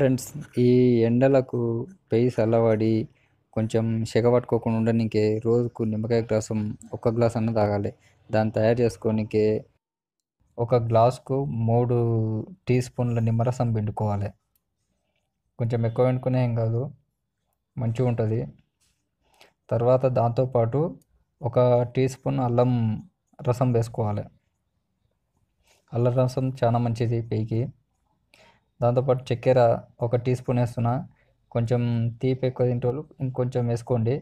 Friends, ఈ ఎండలకు పెయి చల్లబడి కొంచెం సెగ పట్టుకోకుండా ఉండనీకే రోజుకు నిమ్మకాయ రసం ఒక గ్లాస్ అన్న తాగాలి. దాన్ని తయారు చేసుకోనీకే ఒక గ్లాసుకు 3 టీ స్పూన్ల నిమ్మరసం పిండుకోవాలి. కొంచెం ఎక్కువ పిండుకునే ఏం కాదు, మంచిగా ఉంటుంది. తర్వాత దాంతోపాటు ఒక టీ స్పూన్ అల్లం రసం వేసుకోవాలి. అల్లం రసం చాలా మంచిది పెయికి. దాంతోపాటు చక్కెర ఒక టీ స్పూన్ వేస్తున్నా. కొంచెం తీపి ఎక్కువ తింటోళ్ళు ఇంకొంచెం వేసుకోండి.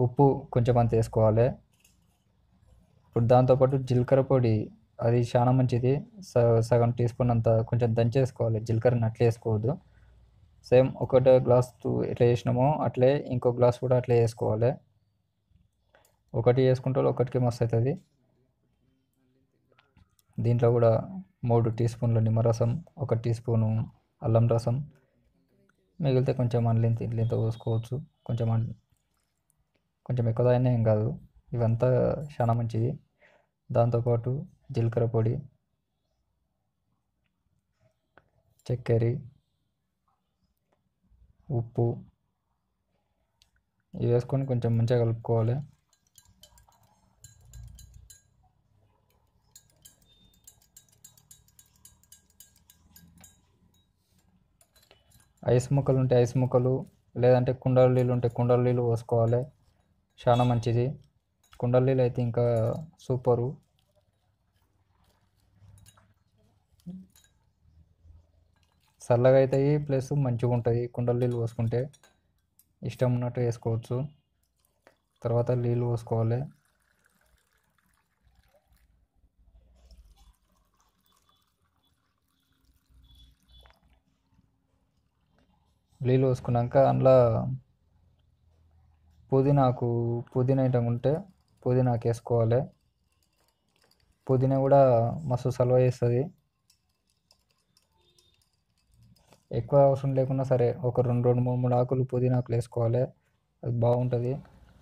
ఉప్పు కొంచెం అంత వేసుకోవాలి. ఇప్పుడు దాంతోపాటు జీలకర్ర పొడి, అది చాలా మంచిది. సగం టీ స్పూన్ అంత కొంచెం దంచేసుకోవాలి. జీలకర్రని అట్లే వేసుకోవద్దు. సేమ్ ఒకటే గ్లాస్ ఎట్లా వేసినామో అట్లే ఇంకో గ్లాస్ కూడా అట్లే వేసుకోవాలి. ఒకటి వేసుకుంటే ఒకటికి మస్తు అవుతుంది. దీంట్లో కూడా 3 టీ స్పూన్ల నిమ్మరసం, 1 టీ స్పూను అల్లం రసం, మిగిలితే కొంచెం ఇంత పోసుకోవచ్చు. కొంచెం ఎక్కువ తాగినా ఏం కాదు. ఇవంతా చాలా మంచిది. దాంతోపాటు జీలకర్ర పొడి, చక్కెర, ఉప్పు ఇవి వేసుకొని కొంచెం మంచిగా కలుపుకోవాలి. ఐస్ ముక్కలు ఉంటే ఐస్ ముక్కలు, లేదంటే కుండల నీళ్ళు ఉంటే కుండల నీళ్ళు పోసుకోవాలి. చాలా మంచిది. కుండల నీళ్ళు అయితే ఇంకా సూపరు. చల్లగా అవుతాయి, ప్లస్ మంచిగా ఉంటుంది. కుండల నీళ్ళు పోసుకుంటే ఇష్టం ఉన్నట్టు వేసుకోవచ్చు. తర్వాత నీళ్ళు పోసుకోవాలి. నీళ్ళు పోసుకున్నాక అందులో పుదీనా ఐటమ్ ఉంటే పుదీనాకు వేసుకోవాలి. పుదీనా కూడా మస్తు సలవ చేస్తుంది. ఎక్కువ అవసరం లేకున్నా సరే ఒక 2-3 ఆకులు పుదీనాకులు వేసుకోవాలి. అది బాగుంటుంది.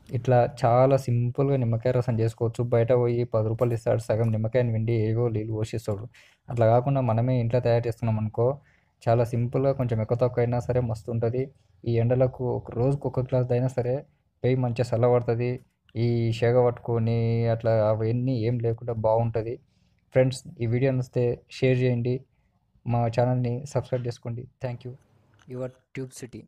ఇట్లా చాలా సింపుల్గా నిమ్మకాయ రసం చేసుకోవచ్చు. బయట పోయి 10 రూపాయలు ఇస్తాడు, సగం నిమ్మకాయని వెండి ఏవో నీళ్ళు పోషిస్తాడు. అట్లా కాకుండా మనమే ఇంట్లో తయారు చేసుకున్నాం అనుకో, చాలా సింపుల్గా కొంచెం ఎక్కువ తక్కువ అయినా సరే మస్తు ఉంటుంది. ఈ ఎండలకు రోజుకు ఒక గ్లాస్ అయినా సరే పెయి మంచిగా చల్లబడుతుంది. ఈ సెగ పట్టుకొని అట్లా అవన్నీ ఏం లేకుండా బాగుంటుంది. ఫ్రెండ్స్, ఈ వీడియో నచ్చితే షేర్ చేయండి. మా ఛానల్ని సబ్స్క్రైబ్ చేసుకోండి. Thank you. Your tube city.